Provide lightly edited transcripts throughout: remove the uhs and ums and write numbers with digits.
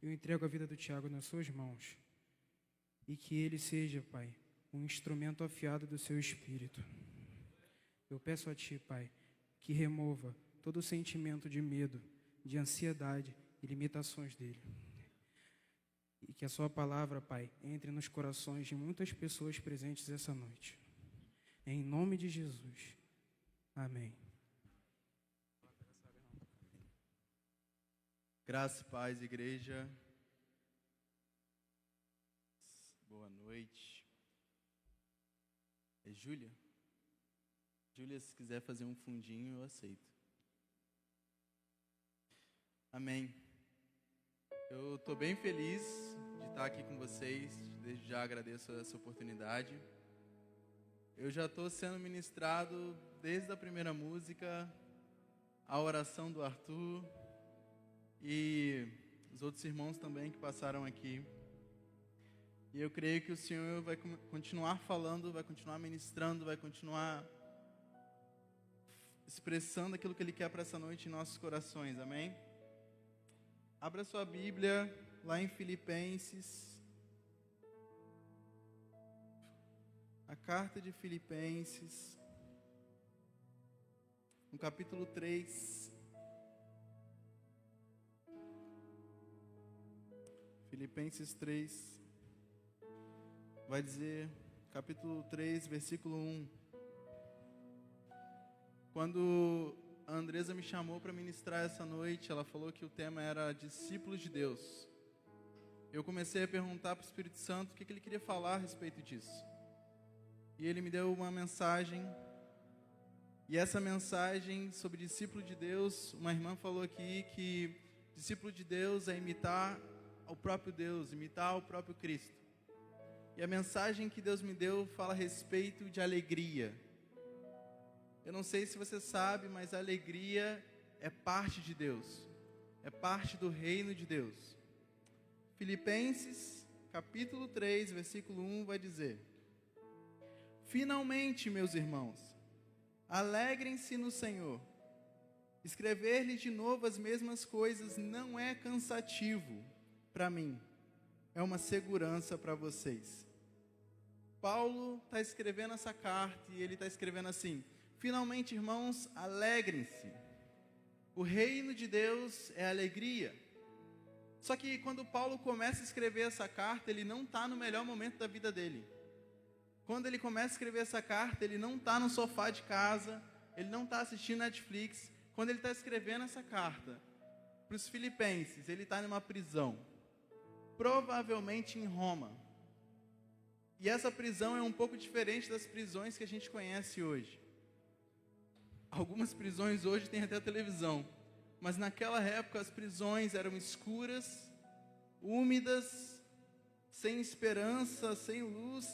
Eu entrego a vida do Tiago nas suas mãos e que ele seja, Pai, um instrumento afiado do seu Espírito. Eu peço a Ti, Pai, que remova todo o sentimento de medo, de ansiedade e limitações dele. E que a Sua palavra, Pai, entre nos corações de muitas pessoas presentes essa noite. Em nome de Jesus. Amém. Graça e paz, igreja. Boa noite. É Júlia? Júlia, se quiser fazer um fundinho, eu aceito. Amém. Eu estou bem feliz de estar aqui com vocês. Desde já agradeço essa oportunidade. Eu já estou sendo ministrado desde a primeira música, a oração do Arthur e os outros irmãos também que passaram aqui. E eu creio que o Senhor vai continuar falando, vai continuar ministrando, vai continuar expressando aquilo que Ele quer para essa noite em nossos corações, amém? Abra sua Bíblia lá em Filipenses, a carta de Filipenses, no capítulo 3. Filipenses 3, vai dizer, capítulo 3, versículo 1. Quando a Andresa me chamou para ministrar essa noite, ela falou que o tema era discípulos de Deus. Eu comecei a perguntar para o Espírito Santo o que ele queria falar a respeito disso. E ele me deu uma mensagem. E essa mensagem sobre discípulo de Deus, uma irmã falou aqui que discípulo de Deus é imitar o próprio Deus, imitar o próprio Cristo. E a mensagem que Deus me deu fala a respeito de alegria. Eu não sei se você sabe, mas a alegria é parte de Deus. É parte do reino de Deus. Filipenses, capítulo 3, versículo 1, vai dizer: Finalmente, meus irmãos, alegrem-se no Senhor. Escrever-lhes de novo as mesmas coisas não é cansativo para mim. É uma segurança para vocês. Paulo está escrevendo essa carta e ele está escrevendo assim: finalmente, irmãos, alegrem-se. O reino de Deus é alegria. Só que quando Paulo começa a escrever essa carta, ele não está no melhor momento da vida dele. Quando ele começa a escrever essa carta, ele não está no sofá de casa, ele não está assistindo Netflix. Quando ele está escrevendo essa carta para os filipenses, ele está numa prisão, provavelmente em Roma. E essa prisão é um pouco diferente das prisões que a gente conhece hoje. Algumas prisões hoje têm até televisão, mas naquela época as prisões eram escuras, úmidas, sem esperança, sem luz.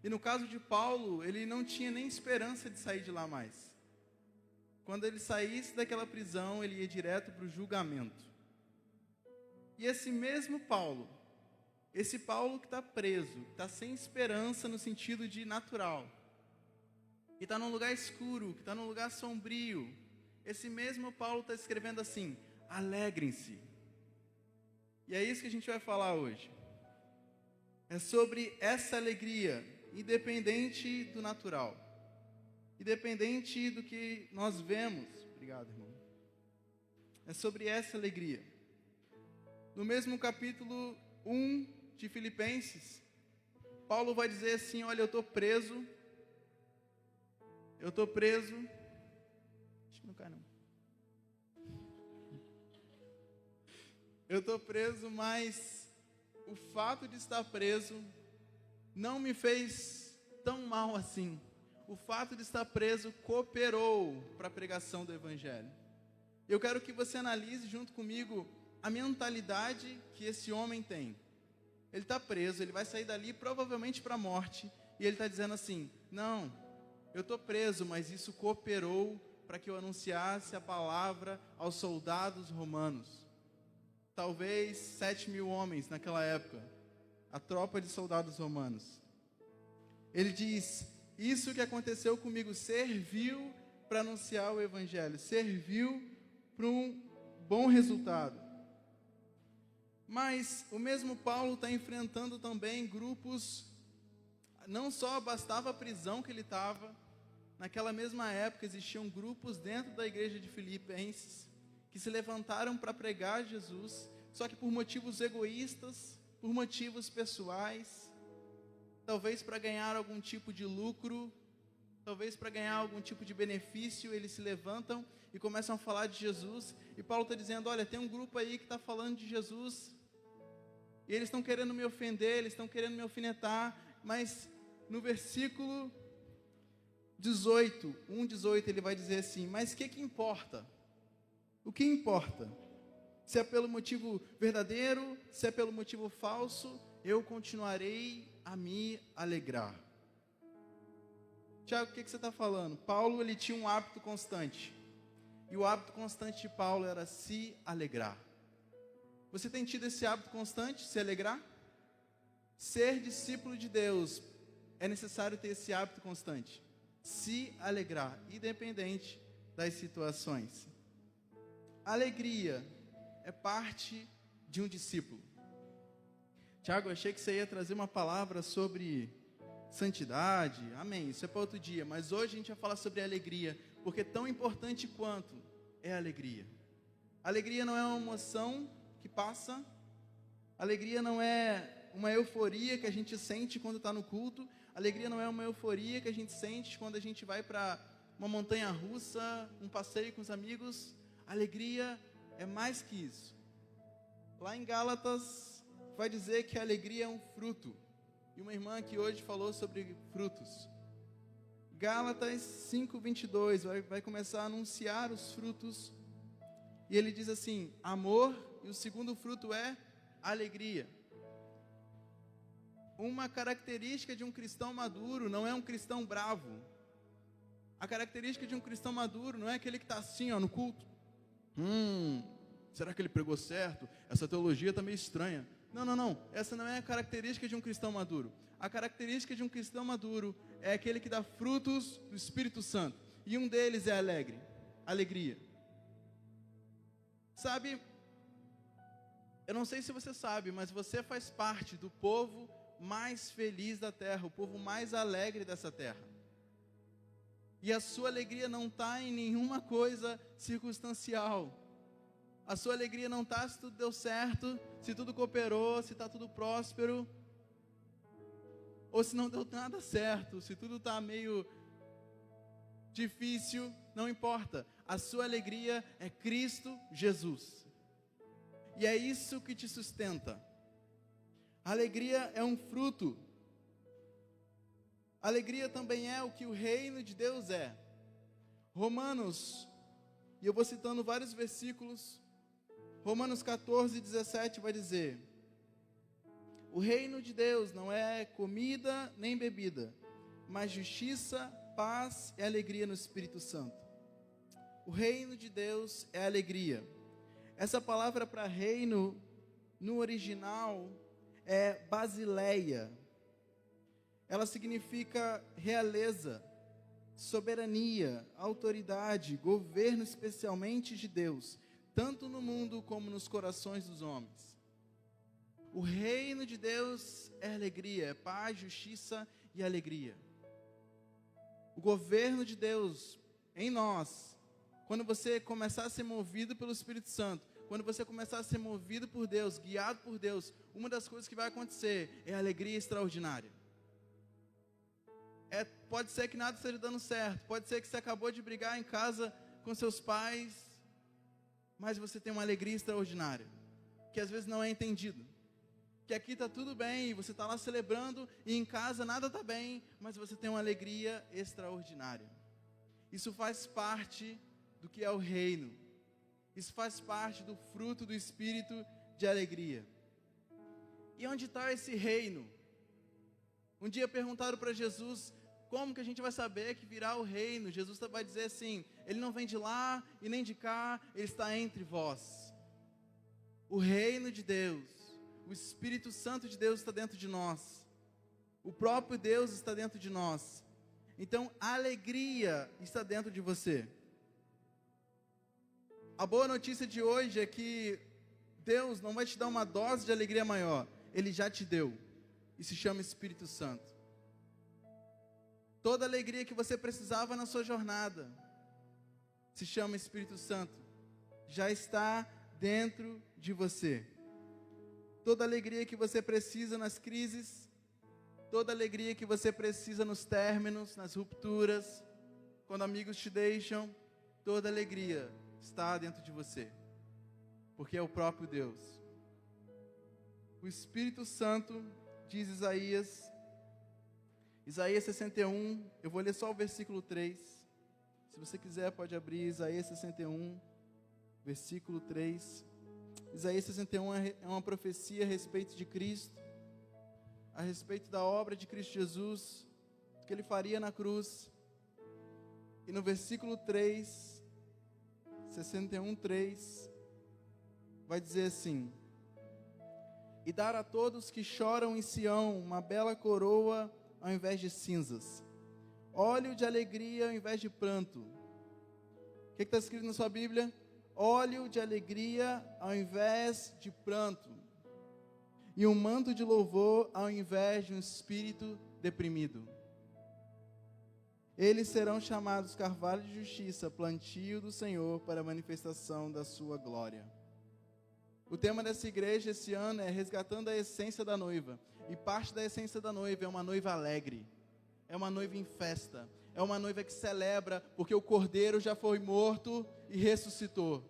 E no caso de Paulo, ele não tinha nem esperança de sair de lá mais. Quando ele saísse daquela prisão, ele ia direto para o julgamento. E esse mesmo Paulo, esse Paulo que está preso, que está sem esperança no sentido de natural, que está num lugar escuro, que está num lugar sombrio, esse mesmo Paulo está escrevendo assim: alegrem-se. E é isso que a gente vai falar hoje. É sobre essa alegria, independente do natural, independente do que nós vemos. Obrigado, irmão. É sobre essa alegria. No mesmo capítulo 1 de Filipenses, Paulo vai dizer assim: olha, eu estou preso. Acho que não cai não. Eu estou preso, mas o fato de estar preso não me fez tão mal assim. O fato de estar preso cooperou para a pregação do Evangelho. Eu quero que você analise junto comigo a mentalidade que esse homem tem. Ele está preso, ele vai sair dali provavelmente para a morte. E ele está dizendo assim: não, eu estou preso, mas isso cooperou para que eu anunciasse a palavra aos soldados romanos. Talvez 7.000 homens naquela época, a tropa de soldados romanos. Ele diz: isso que aconteceu comigo serviu para anunciar o Evangelho, serviu para um bom resultado. Mas o mesmo Paulo está enfrentando também grupos, não só bastava a prisão que ele estava, naquela mesma época existiam grupos dentro da igreja de Filipenses, que se levantaram para pregar Jesus, só que por motivos egoístas, por motivos pessoais, talvez para ganhar algum tipo de lucro, talvez para ganhar algum tipo de benefício, eles se levantam e começam a falar de Jesus, e Paulo está dizendo, olha, tem um grupo aí que está falando de Jesus, e eles estão querendo me ofender, eles estão querendo me alfinetar, mas no versículo 18, 1:18, ele vai dizer assim, mas o que importa? O que importa? Se é pelo motivo verdadeiro, se é pelo motivo falso, eu continuarei a me alegrar. Tiago, o que você está falando? Paulo, ele tinha um hábito constante. E o hábito constante de Paulo era se alegrar. Você tem tido esse hábito constante, se alegrar? Ser discípulo de Deus, é necessário ter esse hábito constante. Se alegrar, independente das situações. Alegria é parte de um discípulo. Tiago, eu achei que você ia trazer uma palavra sobre santidade, amém, isso é para outro dia, mas hoje a gente vai falar sobre alegria, porque tão importante quanto é a alegria. Alegria não é uma emoção que passa, alegria não é uma euforia que a gente sente quando está no culto, alegria não é uma euforia que a gente sente quando a gente vai para uma montanha russa, um passeio com os amigos. Alegria é mais que isso. Lá em Gálatas vai dizer que a alegria é um fruto. E uma irmã que hoje falou sobre frutos. Gálatas 5:22 vai começar a anunciar os frutos. E ele diz assim, amor, e o segundo fruto é alegria. Uma característica de um cristão maduro não é um cristão bravo. A característica de um cristão maduro não é aquele que está assim, no culto. Será que ele pregou certo? Essa teologia está meio estranha. Não. Essa não é a característica de um cristão maduro. A característica de um cristão maduro é aquele que dá frutos do Espírito Santo. E um deles é alegria. Sabe, eu não sei se você sabe, mas você faz parte do povo mais feliz da terra, o povo mais alegre dessa terra. E a sua alegria não está em nenhuma coisa circunstancial. A sua alegria não está se tudo deu certo, se tudo cooperou, se está tudo próspero, ou se não deu nada certo, se tudo está meio difícil, não importa. A sua alegria é Cristo Jesus. E é isso que te sustenta. A alegria é um fruto. A alegria também é o que o reino de Deus é. Romanos, e eu vou citando vários versículos, Romanos 14:17 vai dizer, o reino de Deus não é comida nem bebida, mas justiça, paz e alegria no Espírito Santo. O reino de Deus é alegria. Essa palavra para reino, no original, é basileia. Ela significa realeza, soberania, autoridade, governo especialmente de Deus, tanto no mundo como nos corações dos homens. O reino de Deus é alegria, é paz, justiça e alegria. O governo de Deus em nós, quando você começar a ser movido pelo Espírito Santo, quando você começar a ser movido por Deus, guiado por Deus, uma das coisas que vai acontecer é a alegria extraordinária. Pode ser que nada esteja dando certo, pode ser que você acabou de brigar em casa com seus pais, mas você tem uma alegria extraordinária, que às vezes não é entendido. Que aqui está tudo bem, você está lá celebrando, e em casa nada está bem, mas você tem uma alegria extraordinária. Isso faz parte do que é o reino. Isso faz parte do fruto do Espírito de alegria. E onde está esse reino? Um dia perguntaram para Jesus, como que a gente vai saber que virá o reino? Jesus vai dizer assim, ele não vem de lá e nem de cá, ele está entre vós. O reino de Deus, o Espírito Santo de Deus está dentro de nós. O próprio Deus está dentro de nós. Então, a alegria está dentro de você. A boa notícia de hoje é que Deus não vai te dar uma dose de alegria maior. Ele já te deu. E se chama Espírito Santo. Toda alegria que você precisava na sua jornada se chama Espírito Santo. Já está dentro de você. Toda alegria que você precisa nas crises, toda alegria que você precisa nos términos, nas rupturas, quando amigos te deixam, toda alegria está dentro de você, porque é o próprio Deus. O Espírito Santo, diz Isaías 61, eu vou ler só o versículo 3, se você quiser pode abrir Isaías 61, versículo 3, Isaías 61 é uma profecia a respeito de Cristo, a respeito da obra de Cristo Jesus, que Ele faria na cruz. E no versículo 3, 61:3, vai dizer assim: e dar a todos que choram em Sião uma bela coroa ao invés de cinzas, óleo de alegria ao invés de pranto. O que está escrito na sua Bíblia? Óleo de alegria ao invés de pranto, e um manto de louvor ao invés de um espírito deprimido. Eles serão chamados carvalho de justiça, plantio do Senhor para a manifestação da sua glória. O tema dessa igreja esse ano é resgatando a essência da noiva. E parte da essência da noiva é uma noiva alegre. É uma noiva em festa. É uma noiva que celebra porque o Cordeiro já foi morto e ressuscitou.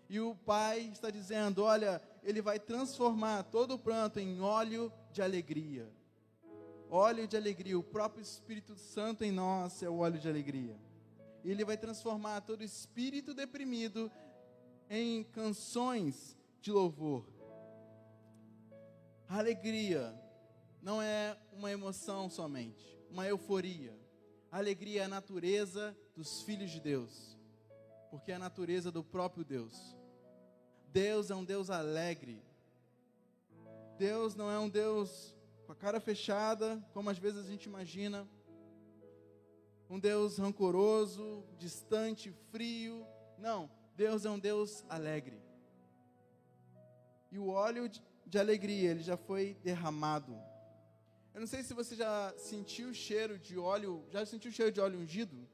E o Pai está dizendo, olha, Ele vai transformar todo o pranto em óleo de alegria. Óleo de alegria, o próprio Espírito Santo em nós é o óleo de alegria. E Ele vai transformar todo espírito deprimido em canções de louvor. A alegria não é uma emoção somente, uma euforia. A alegria é a natureza dos filhos de Deus, porque é a natureza do próprio Deus. Deus é um Deus alegre. Deus não é um Deus com a cara fechada, como às vezes a gente imagina. Um Deus rancoroso, distante, frio. Não, Deus é um Deus alegre. E o óleo de alegria, ele já foi derramado. Eu não sei se você já sentiu o cheiro de óleo, já sentiu o cheiro de óleo ungido?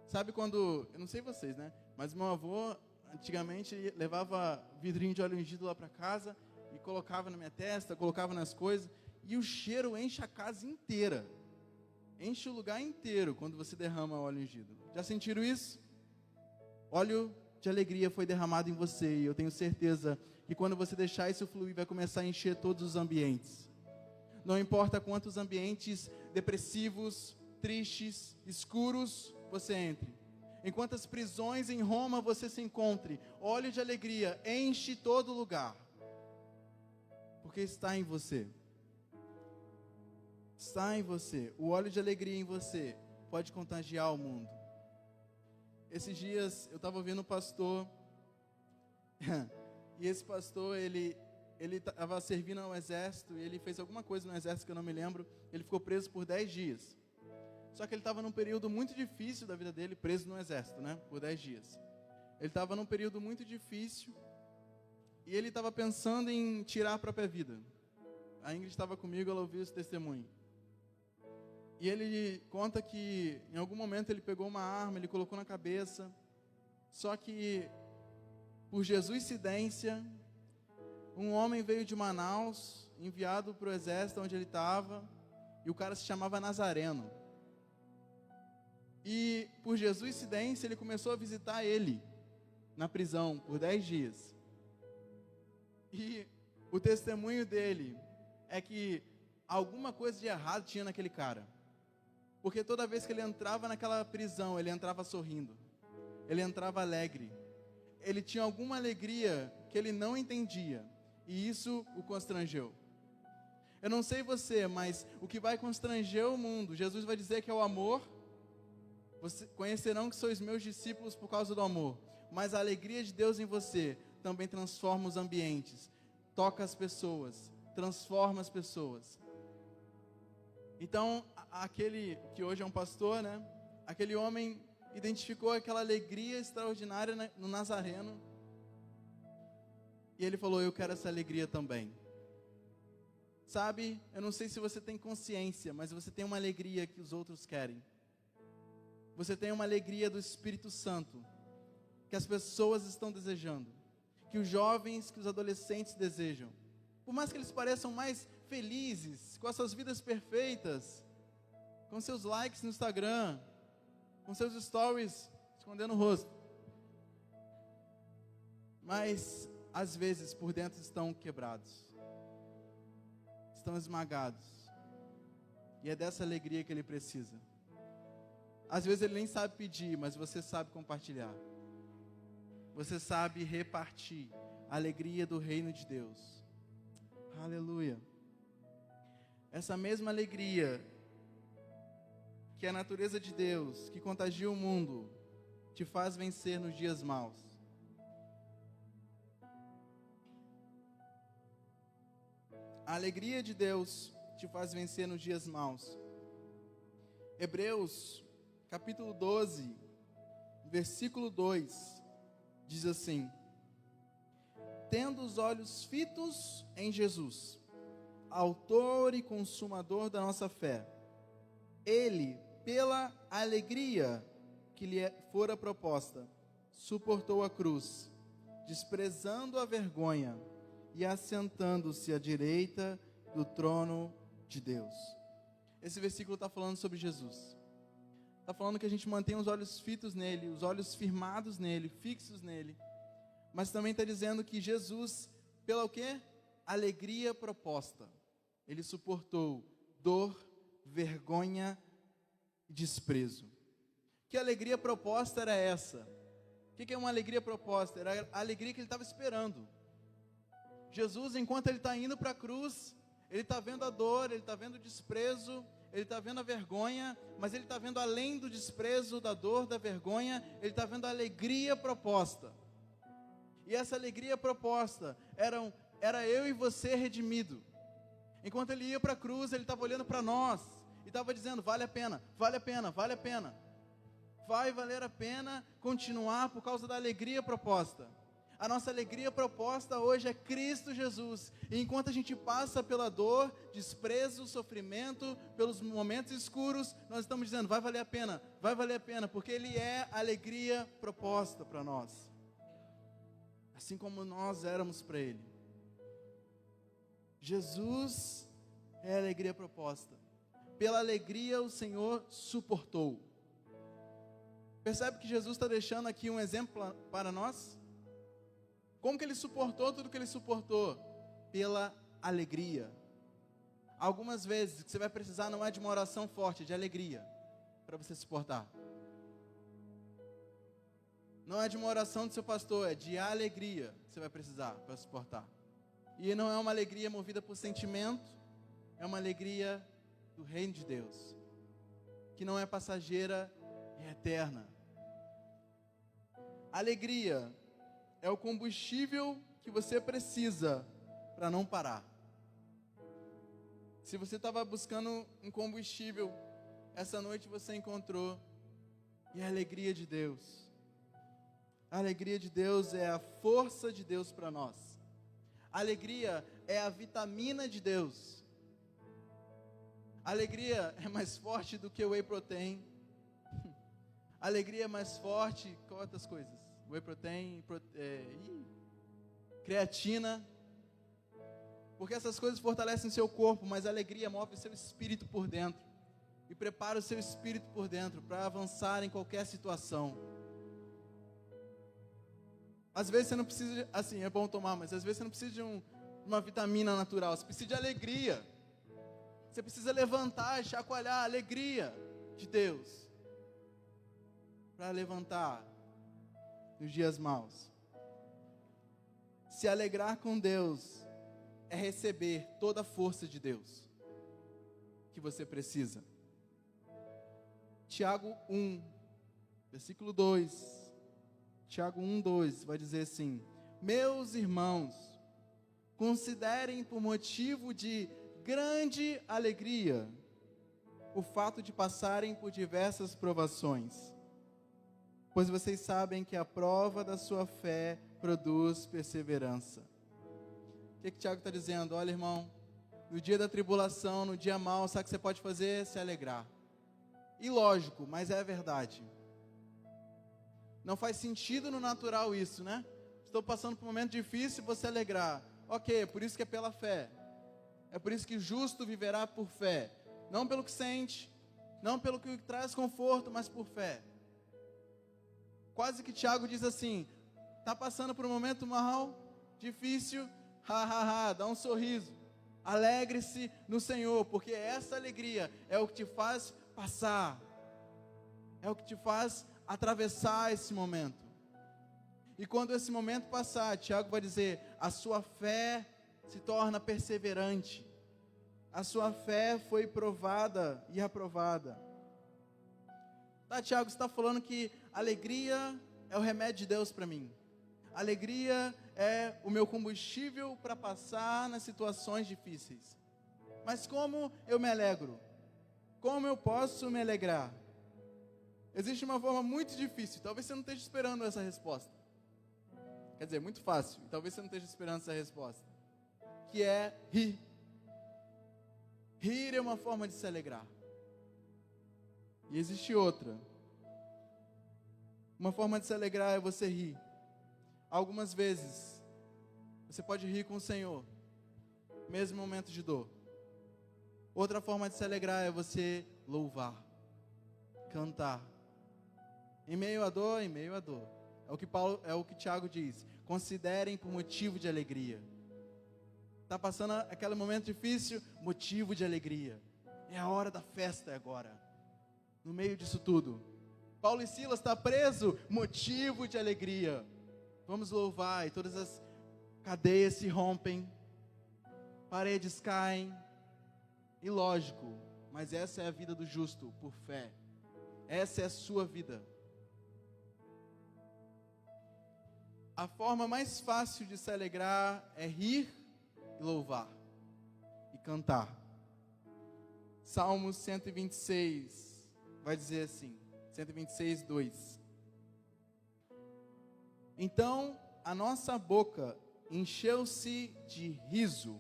Sabe quando, eu não sei vocês, né? Mas meu avô, antigamente, levava vidrinho de óleo ungido lá para casa e colocava na minha testa, colocava nas coisas, e o cheiro enche a casa inteira. Enche o lugar inteiro quando você derrama óleo ungido. Já sentiram isso? Óleo de alegria foi derramado em você, e eu tenho certeza que quando você deixar isso fluir, vai começar a encher todos os ambientes. Não importa quantos ambientes depressivos, tristes, escuros você entre. Em quantas prisões em Roma você se encontre, óleo de alegria enche todo lugar. Porque está em você. Está em você. O óleo de alegria em você pode contagiar o mundo. Esses dias eu estava ouvindo um pastor, e esse pastor, ele estava servindo ao exército, e ele fez alguma coisa no exército que eu não me lembro, ele ficou preso por 10 dias. Só que ele estava num período muito difícil da vida dele, preso no exército, né, por 10 dias. Ele estava num período muito difícil, e ele estava pensando em tirar a própria vida. A Ingrid estava comigo, ela ouviu esse testemunho. E ele conta que em algum momento ele pegou uma arma, ele colocou na cabeça, só que por jesuicidência, um homem veio de Manaus, enviado para o exército onde ele estava, e o cara se chamava Nazareno. E por jesuicidência ele começou a visitar ele na prisão por 10 dias. E o testemunho dele é que alguma coisa de errado tinha naquele cara. Porque toda vez que ele entrava naquela prisão, ele entrava sorrindo. Ele entrava alegre. Ele tinha alguma alegria que ele não entendia. E isso o constrangeu. Eu não sei você, mas o que vai constranger o mundo, Jesus vai dizer que é o amor. Vocês conhecerão que sois meus discípulos por causa do amor. Mas a alegria de Deus em você também transforma os ambientes. Toca as pessoas. Transforma as pessoas. Então, aquele que hoje é um pastor, né? Aquele homem identificou aquela alegria extraordinária no Nazareno. E ele falou: eu quero essa alegria também. Sabe, eu não sei se você tem consciência, mas você tem uma alegria que os outros querem. Você tem uma alegria do Espírito Santo, que as pessoas estão desejando, que os jovens, que os adolescentes desejam. Por mais que eles pareçam mais felizes, com as suas vidas perfeitas, com seus likes no Instagram, com seus stories escondendo o rosto, mas às vezes por dentro estão quebrados, estão esmagados, e é dessa alegria que ele precisa. Às vezes ele nem sabe pedir, mas você sabe compartilhar, você sabe repartir a alegria do reino de Deus. Aleluia. Essa mesma alegria que é a natureza de Deus, que contagia o mundo, te faz vencer nos dias maus. A alegria de Deus te faz vencer nos dias maus. Hebreus, capítulo 12, versículo 2, diz assim: tendo os olhos fitos em Jesus, autor e consumador da nossa fé, ele, pela alegria que lhe fora proposta, suportou a cruz, desprezando a vergonha, e assentando-se à direita do trono de Deus. Esse versículo está falando sobre Jesus. Está falando que a gente mantém os olhos fitos nele, os olhos firmados nele, fixos nele. Mas também está dizendo que Jesus, pela o quê? Alegria proposta. Ele suportou dor, vergonha e desprezo. Que alegria proposta era essa? O que é uma alegria proposta? Era a alegria que ele estava esperando. Jesus, enquanto ele está indo para a cruz, ele está vendo a dor, ele está vendo o desprezo, ele está vendo a vergonha, mas ele está vendo além do desprezo, da dor, da vergonha, ele está vendo a alegria proposta. E essa alegria proposta era eu e você redimido. Enquanto ele ia para a cruz, ele estava olhando para nós e estava dizendo: vale a pena, vale a pena, vale a pena. Vai valer a pena continuar por causa da alegria proposta. A nossa alegria proposta hoje é Cristo Jesus. E enquanto a gente passa pela dor, desprezo, sofrimento, pelos momentos escuros, nós estamos dizendo: vai valer a pena, porque Ele é a alegria proposta para nós. Assim como nós éramos para Ele. Jesus é a alegria proposta. Pela alegria o Senhor suportou. Percebe que Jesus está deixando aqui um exemplo para nós? Como que ele suportou tudo que ele suportou? Pela alegria. Algumas vezes o que você vai precisar não é de uma oração forte, é de alegria, para você suportar. Não é de uma oração do seu pastor, é de alegria que você vai precisar para suportar. E não é uma alegria movida por sentimento, é uma alegria do reino de Deus, que não é passageira, é eterna. Alegria é o combustível que você precisa para não parar. Se você estava buscando um combustível, essa noite você encontrou, e a alegria de Deus. A alegria de Deus é a força de Deus para nós. A alegria é a vitamina de Deus. A alegria é mais forte do que o whey protein. A alegria é mais forte, qual outras coisas? Whey protein, creatina. Porque essas coisas fortalecem o seu corpo, mas a alegria move o seu espírito por dentro. E prepara o seu espírito por dentro para avançar em qualquer situação. Às vezes você não precisa, assim, é bom tomar, mas às vezes você não precisa de uma vitamina natural, você precisa de alegria. Você precisa levantar e chacoalhar a alegria de Deus para levantar nos dias maus. Se alegrar com Deus é receber toda a força de Deus que você precisa. Tiago 1, versículo 2. Tiago 1, 2 vai dizer assim: meus irmãos, considerem por motivo de grande alegria o fato de passarem por diversas provações, pois vocês sabem que a prova da sua fé produz perseverança. que Tiago está dizendo? Olha, irmão, no dia da tribulação, no dia mau, sabe o que você pode fazer? Se alegrar. Ilógico, mas é verdade. Não faz sentido no natural isso, né? Estou passando por um momento difícil e vou se alegrar. Ok, é por isso que é pela fé. É por isso que o justo viverá por fé. Não pelo que sente, não pelo que traz conforto, mas por fé. Quase que Tiago diz assim: está passando por um momento mal, difícil, dá um sorriso. Alegre-se no Senhor, porque essa alegria é o que te faz passar, é o que te faz atravessar esse momento. E quando esse momento passar, Tiago vai dizer: a sua fé se torna perseverante, a sua fé foi provada e aprovada. Tá, Tiago, você está falando que alegria é o remédio de Deus para mim. Alegria é o meu combustível para passar nas situações difíceis. Mas como eu me alegro? Como eu posso me alegrar? Existe uma forma muito difícil, talvez você não esteja esperando essa resposta. Quer dizer, muito fácil, talvez você não esteja esperando essa resposta. Que é rir. Rir é uma forma de se alegrar. E existe outra. Uma forma de se alegrar é você rir. Algumas vezes, você pode rir com o Senhor, mesmo em momentos de dor. Outra forma de se alegrar é você louvar, cantar. Em meio à dor, em meio à dor. É o que Tiago diz. Considerem por motivo de alegria. Está passando aquele momento difícil, motivo de alegria. É a hora da festa agora. No meio disso tudo. Paulo e Silas está preso, motivo de alegria. Vamos louvar, e todas as cadeias se rompem, paredes caem. E lógico, mas essa é a vida do justo, por fé. Essa é a sua vida. A forma mais fácil de se alegrar é rir e louvar e cantar. Salmos 126 vai dizer assim, 126, 2. Então a nossa boca encheu-se de riso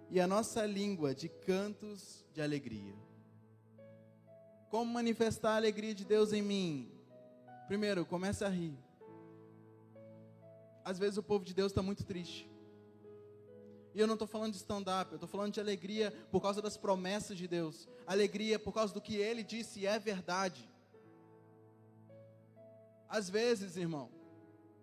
e a nossa língua de cantos de alegria. Como manifestar a alegria de Deus em mim? Primeiro, comece a rir. Às vezes o povo de Deus está muito triste. E eu não estou falando de stand-up, eu estou falando de alegria por causa das promessas de Deus. Alegria por causa do que Ele disse e é verdade. Às vezes, irmão,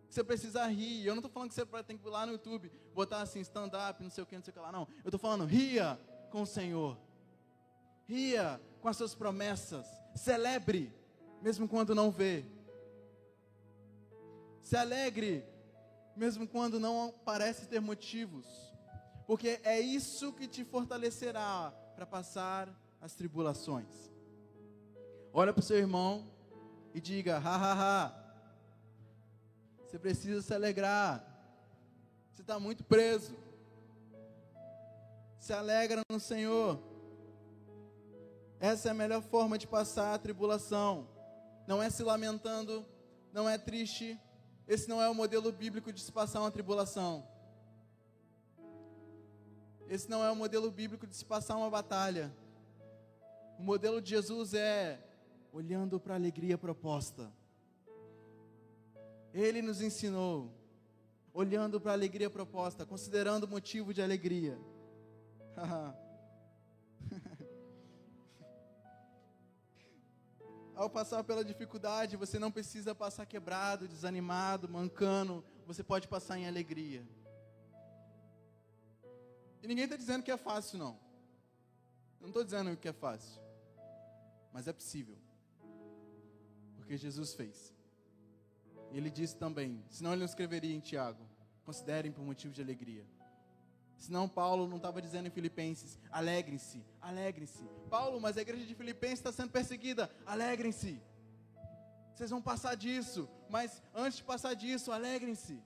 você precisa rir. Eu não estou falando que você tem que ir lá no YouTube, botar assim, stand-up, não sei o que, não sei o que lá, não. Eu estou falando, ria com o Senhor. Ria com as suas promessas. Celebre, mesmo quando não vê. Se alegre, mesmo quando não parece ter motivos. Porque é isso que te fortalecerá para passar as tribulações. Olha para o seu irmão e diga, você precisa se alegrar. Você está muito preso. Se alegra no Senhor. Essa é a melhor forma de passar a tribulação. Não é se lamentando, não é triste. Esse não é o modelo bíblico de se passar uma tribulação. Esse não é o modelo bíblico de se passar uma batalha. O modelo de Jesus é olhando para a alegria proposta. Ele nos ensinou, olhando para a alegria proposta, considerando o motivo de alegria. Ao passar pela dificuldade, você não precisa passar quebrado, desanimado, mancando. Você pode passar em alegria. E ninguém está dizendo que é fácil, não. Eu não estou dizendo que é fácil. Mas é possível. Porque Jesus fez. E Ele disse também, senão Ele não escreveria em Tiago, considerem por motivo de alegria. Senão Paulo não estava dizendo em Filipenses, alegrem-se, alegrem-se. Paulo, mas a igreja de Filipenses está sendo perseguida, alegrem-se. Vocês vão passar disso, mas antes de passar disso, alegrem-se.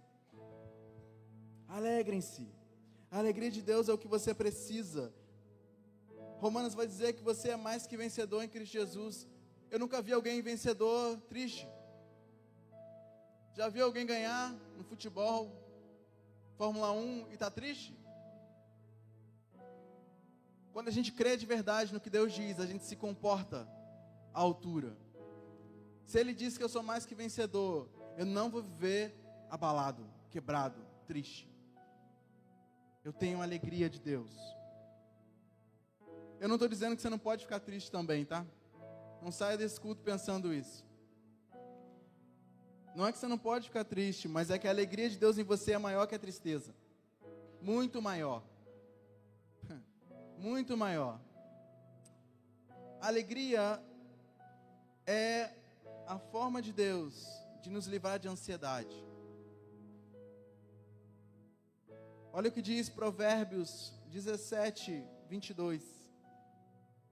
Alegrem-se. A alegria de Deus é o que você precisa. Romanos vai dizer que você é mais que vencedor em Cristo Jesus. Eu nunca vi alguém vencedor triste. Já vi alguém ganhar no futebol, Fórmula 1 e está triste? Quando a gente crê de verdade no que Deus diz, a gente se comporta à altura. Se Ele diz que eu sou mais que vencedor, eu não vou viver abalado, quebrado, triste. Eu tenho a alegria de Deus. Eu não estou dizendo que você não pode ficar triste também, tá? Não saia desse culto pensando isso. Não é que você não pode ficar triste, mas é que a alegria de Deus em você é maior que a tristeza. Muito maior. Muito maior. A alegria é a forma de Deus de nos livrar de ansiedade. Olha o que diz Provérbios 17, 22.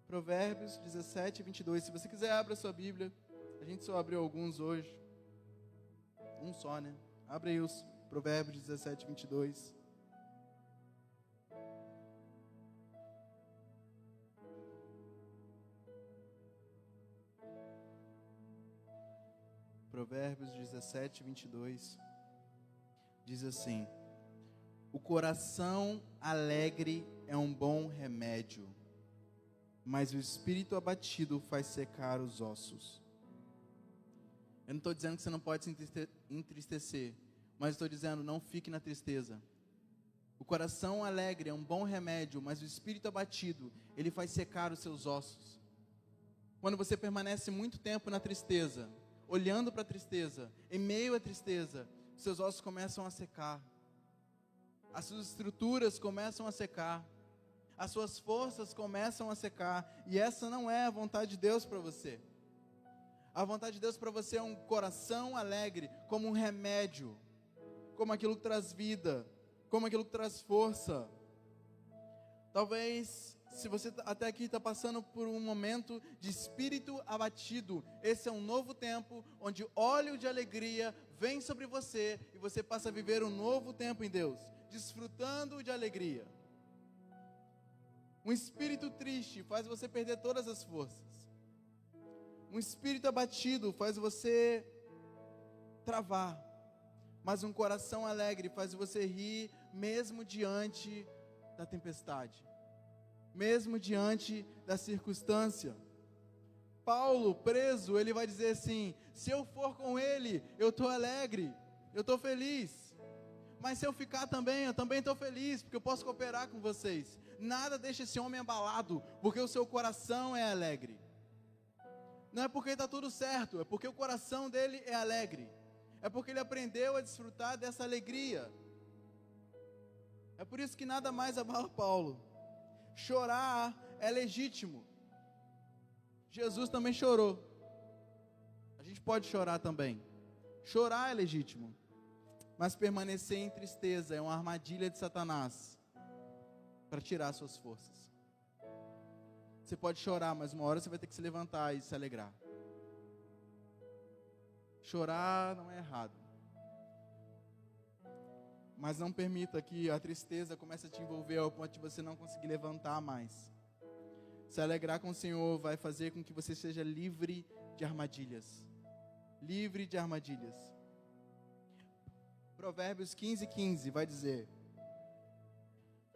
Provérbios 17, 22. Se você quiser, abra a sua Bíblia. A gente só abriu alguns hoje. Um só, né? Abre aí os Provérbios 17, 22. Provérbios 17, 22. Diz assim: o coração alegre é um bom remédio, mas o espírito abatido faz secar os ossos. Eu não estou dizendo que você não pode se entristecer, mas estou dizendo, não fique na tristeza. O coração alegre é um bom remédio, mas o espírito abatido, ele faz secar os seus ossos. Quando você permanece muito tempo na tristeza, olhando para a tristeza, em meio à tristeza, seus ossos começam a secar. As suas estruturas começam a secar. As suas forças começam a secar. E essa não é a vontade de Deus para você. A vontade de Deus para você é um coração alegre, como um remédio, como aquilo que traz vida, como aquilo que traz força. Talvez, se você até aqui está passando por um momento de espírito abatido, esse é um novo tempo, onde óleo de alegria vem sobre você, e você passa a viver um novo tempo em Deus, desfrutando de alegria. Um espírito triste faz você perder todas as forças. Um espírito abatido faz você travar. Mas um coração alegre faz você rir mesmo diante da tempestade, mesmo diante da circunstância. Paulo, preso, ele vai dizer assim: se eu for com ele, eu estou alegre, eu estou feliz. Mas se eu ficar também, eu também estou feliz, porque eu posso cooperar com vocês. Nada deixa esse homem abalado, porque o seu coração é alegre. Não é porque está tudo certo, é porque o coração dele é alegre. É porque ele aprendeu a desfrutar dessa alegria. É por isso que nada mais abala Paulo. Chorar é legítimo. Jesus também chorou. A gente pode chorar também. Chorar é legítimo. Mas permanecer em tristeza é uma armadilha de Satanás para tirar suas forças. Você pode chorar, mas uma hora você vai ter que se levantar e se alegrar. Chorar não é errado. Mas não permita que a tristeza comece a te envolver ao ponto de você não conseguir levantar mais. Se alegrar com o Senhor vai fazer com que você seja livre de armadilhas. Livre de armadilhas. Provérbios 15, 15 vai dizer: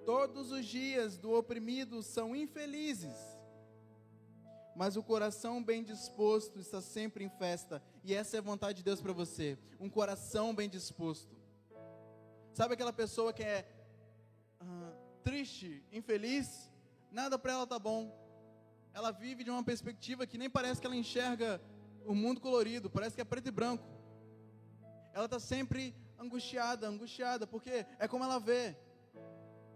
todos os dias do oprimido são infelizes, mas o coração bem disposto está sempre em festa. E essa é a vontade de Deus para você, um coração bem disposto. Sabe aquela pessoa que é triste, infeliz? Nada para ela tá bom. Ela vive de uma perspectiva que nem parece que ela enxerga o mundo colorido, parece que é preto e branco. Ela está sempre angustiada, porque é como ela vê.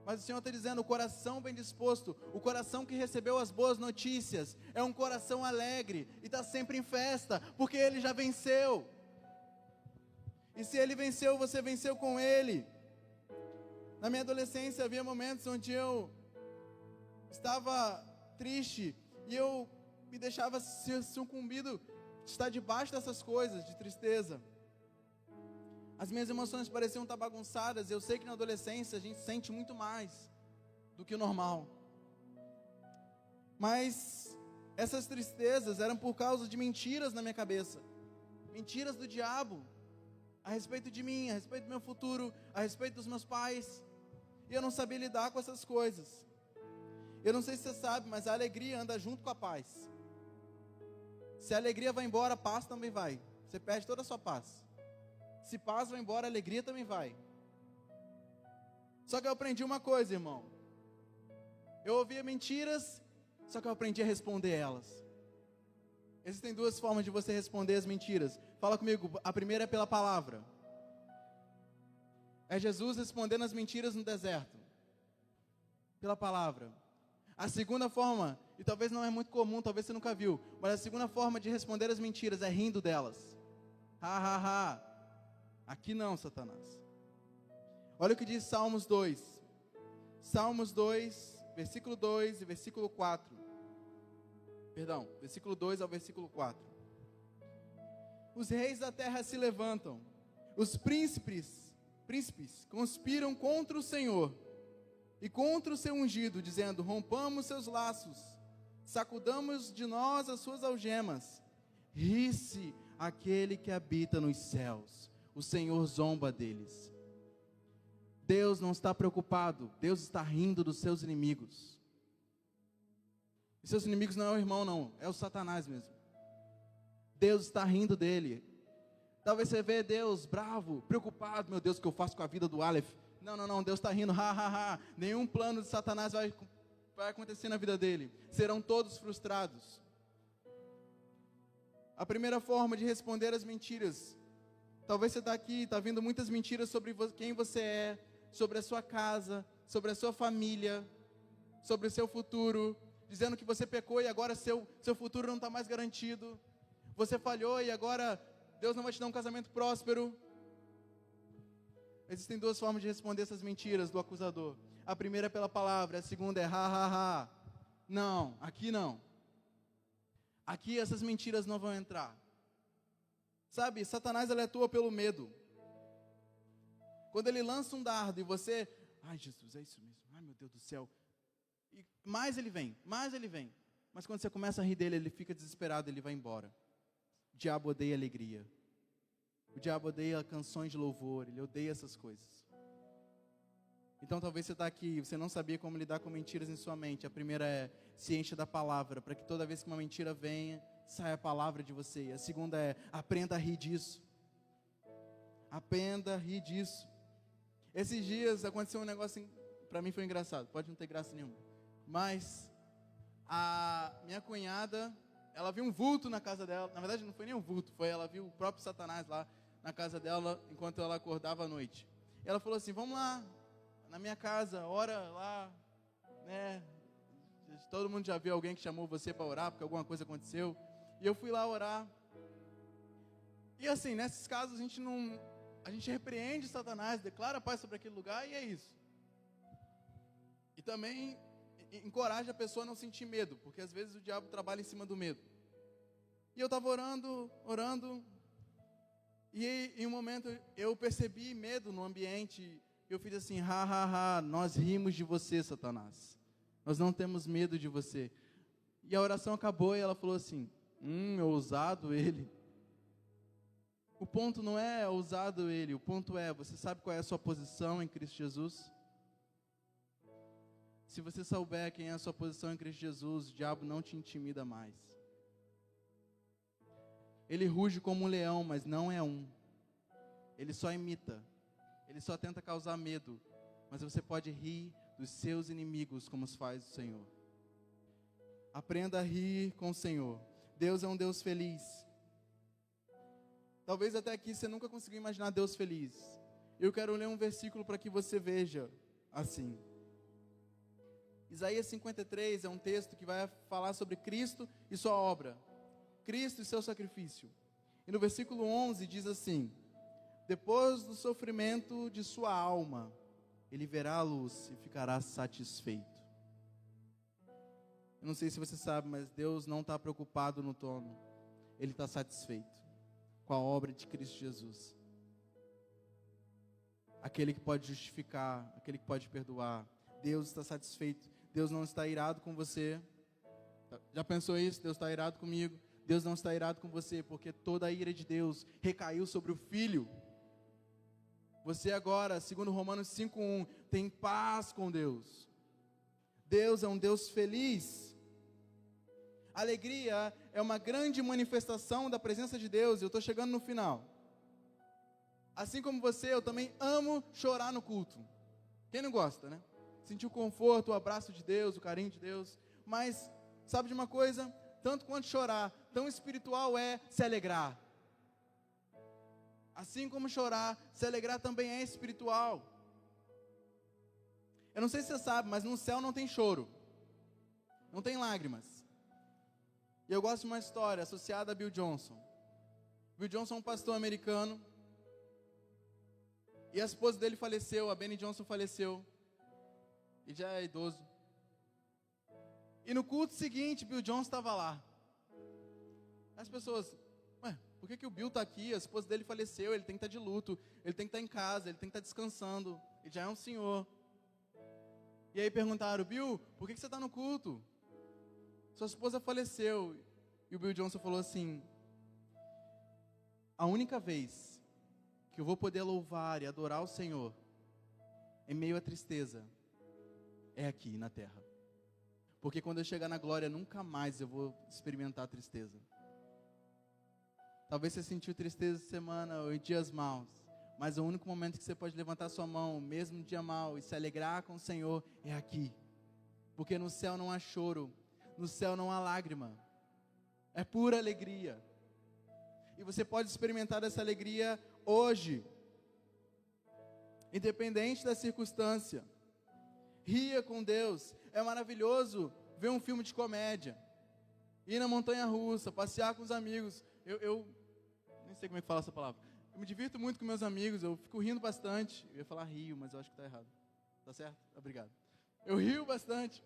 Mas o Senhor está dizendo, o coração bem disposto, o coração que recebeu as boas notícias, é um coração alegre, e está sempre em festa, porque ele já venceu. E se ele venceu, você venceu com ele. Na minha adolescência havia momentos onde eu estava triste, e eu me deixava ser sucumbido, de estar debaixo dessas coisas, de tristeza. As minhas emoções pareciam estar bagunçadas. Eu sei que na adolescência a gente sente muito mais do que o normal. Mas essas tristezas eram por causa de mentiras na minha cabeça. Mentiras do diabo. a respeito de mim, a respeito do meu futuro, a respeito dos meus pais. E eu não sabia lidar com essas coisas. Eu não sei se você sabe, mas a alegria anda junto com a paz. Se a alegria vai embora, a paz também vai. Você perde toda a sua paz. Se paz vai embora, a alegria também vai. Só que eu aprendi uma coisa, irmão. Eu ouvia mentiras, só que eu aprendi a responder elas. Existem duas formas de você responder as mentiras. Fala comigo, a primeira é pela palavra. É Jesus respondendo as mentiras no deserto. Pela palavra. A segunda forma, e talvez não é muito comum, talvez você nunca viu, mas a segunda forma de responder as mentiras é rindo delas. Ha, ha, ha. Aqui não, Satanás. Olha o que diz Salmos 2. Salmos 2, versículo 2 e versículo 4. Perdão, versículo 2 ao versículo 4. Os reis da terra se levantam, os príncipes conspiram contra o Senhor e contra o seu ungido, dizendo: rompamos seus laços, sacudamos de nós as suas algemas. Ri-se aquele que habita nos céus, o Senhor zomba deles. Deus não está preocupado, Deus está rindo dos seus inimigos. E seus inimigos não é o irmão, não, é o Satanás mesmo. Deus está rindo dele. Talvez você vê Deus bravo, preocupado: meu Deus, o que eu faço com a vida do Aleph? Não, Deus está rindo, ha, ha, ha. Nenhum plano de Satanás vai acontecer na vida dele. Serão todos frustrados. A primeira forma de responder às mentiras. Talvez você está aqui, está vindo muitas mentiras sobre quem você é, sobre a sua casa, sobre a sua família, sobre o seu futuro, dizendo que você pecou e agora seu futuro não está mais garantido. Você falhou e agora Deus não vai te dar um casamento próspero. Existem duas formas de responder essas mentiras do acusador. A primeira é pela palavra, a segunda é ha, ha, ha. Não, aqui não. Aqui essas mentiras não vão entrar. Sabe, Satanás ele atua pelo medo. Quando ele lança um dardo e você, ai Jesus, é isso mesmo, ai meu Deus do céu. E mais ele vem. Mas quando você começa a rir dele, ele fica desesperado, ele vai embora. O diabo odeia alegria. O diabo odeia canções de louvor, ele odeia essas coisas. Então talvez você está aqui, você não sabia como lidar com mentiras em sua mente. A primeira é, se encha da palavra, para que toda vez que uma mentira venha, saia a palavra de você. A segunda é, aprenda a rir disso. Aprenda a rir disso. Esses dias aconteceu um negócio, para mim foi engraçado, pode não ter graça nenhuma. Mas a minha cunhada, ela viu um vulto na casa dela. Na verdade não foi nem um vulto, ela viu o próprio Satanás lá na casa dela, enquanto ela acordava à noite. E ela falou assim, vamos lá, na minha casa, ora lá, né? Todo mundo já viu alguém que chamou você para orar, porque alguma coisa aconteceu. E eu fui lá orar. E assim, nesses casos a gente repreende Satanás, declara paz sobre aquele lugar e é isso. E também encoraja a pessoa a não sentir medo, porque às vezes o diabo trabalha em cima do medo. E eu estava orando, e em um momento eu percebi medo no ambiente. Eu fiz assim, ha, ha, ha, nós rimos de você, Satanás. Nós não temos medo de você. E a oração acabou e ela falou assim, ousado ele. O ponto não é ousado ele, o ponto é, você sabe qual é a sua posição em Cristo Jesus? Se você souber quem é a sua posição em Cristo Jesus, o diabo não te intimida mais. Ele ruge como um leão, mas não é um. Ele só imita. Ele só tenta causar medo. Mas você pode rir dos seus inimigos, como faz o Senhor. Aprenda a rir com o Senhor. Deus é um Deus feliz. Talvez até aqui você nunca conseguiu imaginar Deus feliz. Eu quero ler um versículo para que você veja assim. Isaías 53 é um texto que vai falar sobre Cristo e sua obra. Cristo e seu sacrifício. E no versículo 11 diz assim: depois do sofrimento de sua alma, ele verá a luz e ficará satisfeito. Eu não sei se você sabe, mas Deus não está preocupado no trono. Ele está satisfeito com a obra de Cristo Jesus. Aquele que pode justificar, aquele que pode perdoar. Deus está satisfeito. Deus não está irado com você. Já pensou isso? Deus está irado comigo. Deus não está irado com você, porque toda a ira de Deus recaiu sobre o Filho. Você agora, segundo Romanos 5:1, tem paz com Deus. Deus é um Deus feliz. Alegria é uma grande manifestação da presença de Deus. Eu estou chegando no final. Assim como você, eu também amo chorar no culto. Quem não gosta, né? Sentir o conforto, o abraço de Deus, o carinho de Deus. Mas, sabe de uma coisa? Tanto quanto chorar, tão espiritual é se alegrar. Assim como chorar, se alegrar também é espiritual. Eu não sei se você sabe, mas no céu não tem choro. Não tem lágrimas. E eu gosto de uma história associada a Bill Johnson. Bill Johnson é um pastor americano. E a esposa dele faleceu, a Benny Johnson faleceu. E já é idoso. E no culto seguinte, Bill Johnson estava lá. As pessoas, por que o Bill está aqui? A esposa dele faleceu, ele tem que estar de luto, ele tem que estar em casa, ele tem que estar descansando, ele já é um senhor. E aí perguntaram, Bill, por que você está no culto? Sua esposa faleceu. E o Bill Johnson falou assim, a única vez que eu vou poder louvar e adorar o Senhor em meio à tristeza é aqui na terra. Porque quando eu chegar na glória, nunca mais eu vou experimentar a tristeza. Talvez você sentiu tristeza essa semana ou em dias maus, mas o único momento que você pode levantar sua mão, mesmo no dia mau, e se alegrar com o Senhor, é aqui. Porque no céu não há choro, no céu não há lágrima, é pura alegria. E você pode experimentar essa alegria hoje, independente da circunstância. Ria com Deus. É maravilhoso ver um filme de comédia, ir na montanha-russa, passear com os amigos. Eu nem sei como é que fala essa palavra. Eu me divirto muito com meus amigos, eu fico rindo bastante. Eu ia falar rio, mas eu acho que está errado. Tá certo? Obrigado. Eu rio bastante.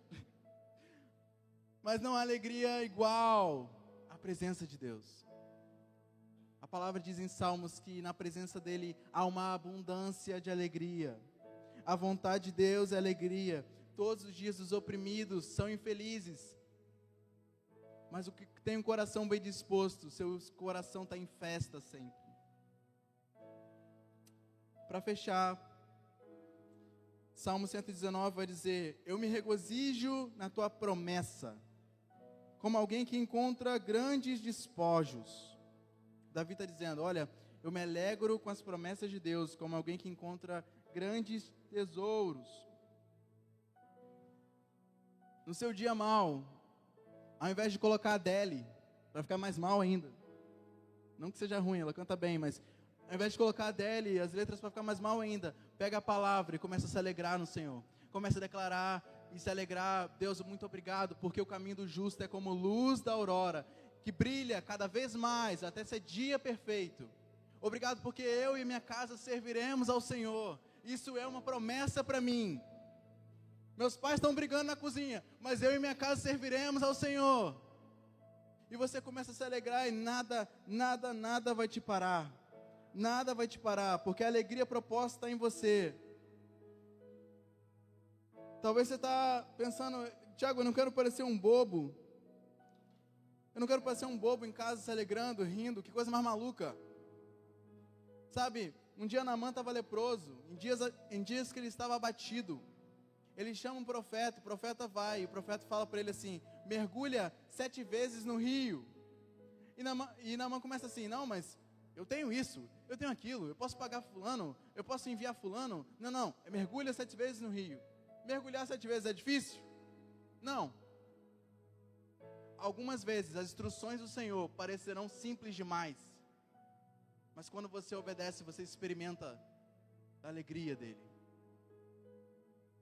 Mas não há alegria igual à presença de Deus. A palavra diz em Salmos que na presença dele há uma abundância de alegria. A vontade de Deus é alegria. Todos os dias os oprimidos são infelizes. Mas o que tem um coração bem disposto, seu coração está em festa sempre. Para fechar, Salmo 119 vai dizer, eu me regozijo na tua promessa, como alguém que encontra grandes despojos. Davi está dizendo, olha, eu me alegro com as promessas de Deus, como alguém que encontra grandes tesouros. No seu dia mal, ao invés de colocar a Adele, para ficar mais mal ainda, não que seja ruim, ela canta bem, mas ao invés de colocar a Adele, as letras para ficar mais mal ainda, pega a palavra e começa a se alegrar no Senhor, começa a declarar e se alegrar, Deus, muito obrigado, porque o caminho do justo é como luz da aurora, que brilha cada vez mais, até ser dia perfeito. Obrigado porque eu e minha casa serviremos ao Senhor, isso é uma promessa para mim. Meus pais estão brigando na cozinha, mas eu e minha casa serviremos ao Senhor. E você começa a se alegrar e nada vai te parar. Nada vai te parar, porque a alegria proposta está em você. Talvez você está pensando, Tiago, eu não quero parecer um bobo. Eu não quero parecer um bobo em casa se alegrando, rindo, que coisa mais maluca. Sabe, um dia Naamã estava leproso, em dias que ele estava abatido. Ele chama um profeta, o profeta vai, e o profeta fala para ele assim, mergulha 7 vezes no rio. E Naamã começa assim, não, mas eu tenho isso, eu tenho aquilo, eu posso pagar fulano, eu posso enviar fulano. Não, mergulha 7 vezes no rio. Mergulhar 7 vezes é difícil? Não. Algumas vezes as instruções do Senhor parecerão simples demais, mas quando você obedece, você experimenta a alegria dele.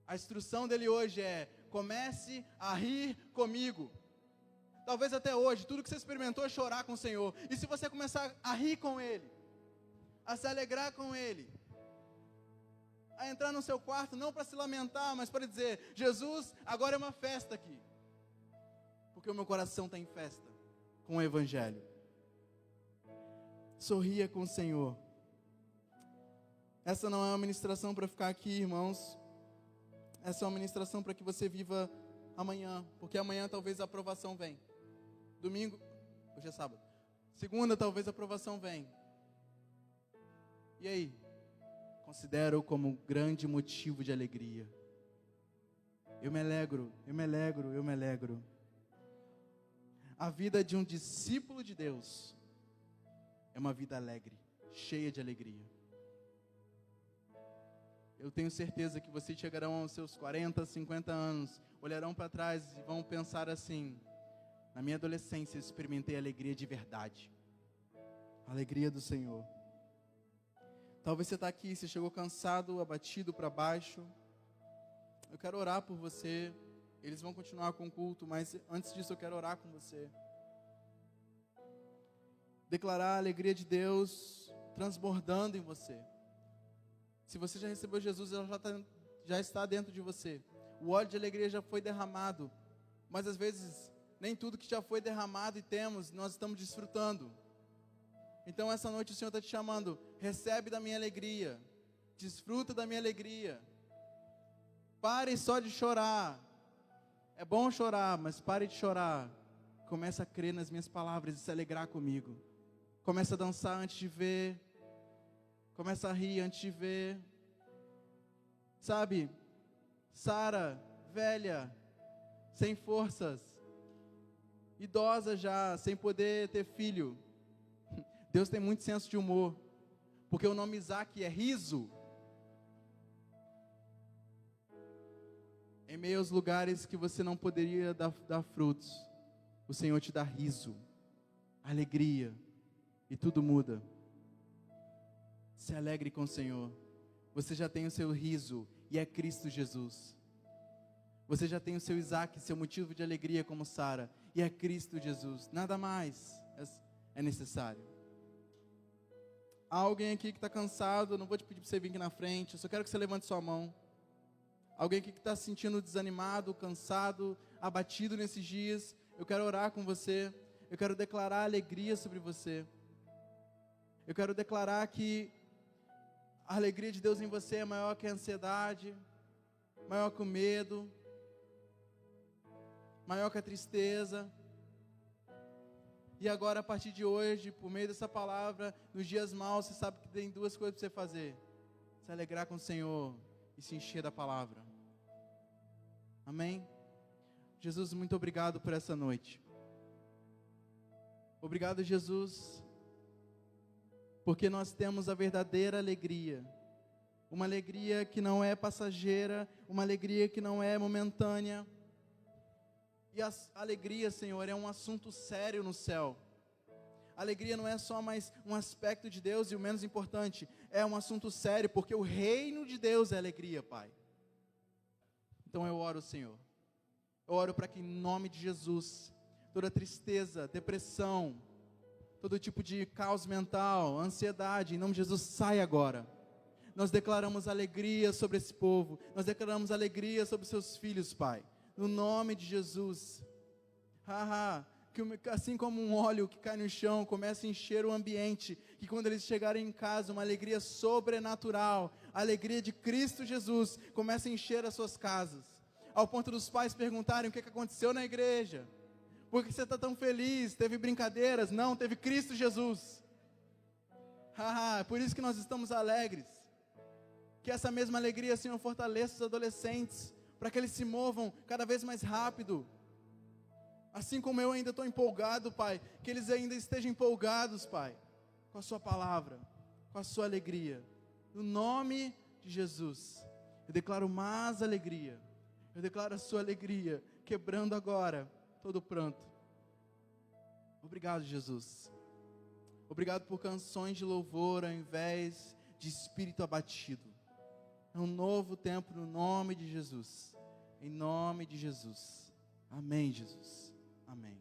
A instrução dele hoje é, comece a rir comigo. Talvez até hoje, tudo que você experimentou é chorar com o Senhor. E se você começar a rir com Ele, a se alegrar com Ele, a entrar no seu quarto, não para se lamentar, mas para dizer, Jesus, agora é uma festa aqui. Porque o meu coração está em festa com o Evangelho. Sorria com o Senhor. Essa não é uma ministração para ficar aqui, irmãos. Essa é uma ministração para que você viva amanhã, porque amanhã talvez a aprovação venha. Domingo, hoje é sábado. Segunda talvez a aprovação venha. E aí? considero como grande motivo de alegria. Eu me alegro, eu me alegro, eu me alegro. A vida de um discípulo de Deus é uma vida alegre, cheia de alegria. Eu tenho certeza que vocês chegarão aos seus 40, 50 anos, olharão para trás e vão pensar assim: na minha adolescência eu experimentei alegria de verdade. A alegria do Senhor. Talvez você está aqui, você chegou cansado, abatido para baixo. Eu quero orar por você. Eles vão continuar com o culto, mas antes disso eu quero orar com você. Declarar a alegria de Deus transbordando em você. Se você já recebeu Jesus, ela já está dentro de você. O óleo de alegria já foi derramado. Mas às vezes, nem tudo que já foi derramado e temos, nós estamos desfrutando. Então essa noite o Senhor está te chamando. Recebe da minha alegria. Desfruta da minha alegria. Pare só de chorar. É bom chorar, mas pare de chorar. Comece a crer nas minhas palavras e se alegrar comigo. Comece a dançar antes de ver. Comece a rir antes de ver. Sabe, Sara, velha, sem forças, idosa já, sem poder ter filho. Deus tem muito senso de humor, porque o nome Isaac é riso. Em meio aos lugares que você não poderia dar frutos, o Senhor te dá riso, alegria, e tudo muda. Se alegre com o Senhor. Você já tem o seu riso, e é Cristo Jesus. Você já tem o seu Isaac, seu motivo de alegria como Sara, e é Cristo Jesus. Nada mais é necessário. Há alguém aqui que está cansado, eu não vou te pedir para você vir aqui na frente, eu só quero que você levante sua mão. Alguém aqui que está se sentindo desanimado, cansado, abatido nesses dias, eu quero orar com você, eu quero declarar alegria sobre você. Eu quero declarar que a alegria de Deus em você é maior que a ansiedade, maior que o medo, maior que a tristeza. E agora, a partir de hoje, por meio dessa palavra, nos dias maus, você sabe que tem duas coisas para você fazer: se alegrar com o Senhor e se encher da palavra. Amém? Jesus, muito obrigado por essa noite. Obrigado, Jesus, porque nós temos a verdadeira alegria. Uma alegria que não é passageira, uma alegria que não é momentânea. E a alegria, Senhor, é um assunto sério no céu. A alegria não é só mais um aspecto de Deus, e o menos importante, é um assunto sério, porque o reino de Deus é alegria, Pai. Então eu oro, Senhor. Eu oro para que em nome de Jesus, toda tristeza, depressão, todo tipo de caos mental, ansiedade, em nome de Jesus, saia agora. Nós declaramos alegria sobre esse povo. Nós declaramos alegria sobre seus filhos, Pai. No nome de Jesus. Que assim como um óleo que cai no chão, começa a encher o ambiente. Que quando eles chegarem em casa, uma alegria sobrenatural, a alegria de Cristo Jesus, começa a encher as suas casas. Ao ponto dos pais perguntarem o que aconteceu na igreja. Por que você está tão feliz? Teve brincadeiras? Não, teve Cristo Jesus. Por isso que nós estamos alegres. Que essa mesma alegria, Senhor, fortaleça os adolescentes, para que eles se movam cada vez mais rápido. Assim como eu ainda estou empolgado, Pai, que eles ainda estejam empolgados, Pai, com a sua palavra, com a sua alegria. No nome de Jesus, eu declaro mais alegria. Eu declaro a sua alegria, quebrando agora todo pranto. Obrigado, Jesus. Obrigado por canções de louvor ao invés de espírito abatido. É um novo tempo no nome de Jesus. Em nome de Jesus. Amém, Jesus. Amém.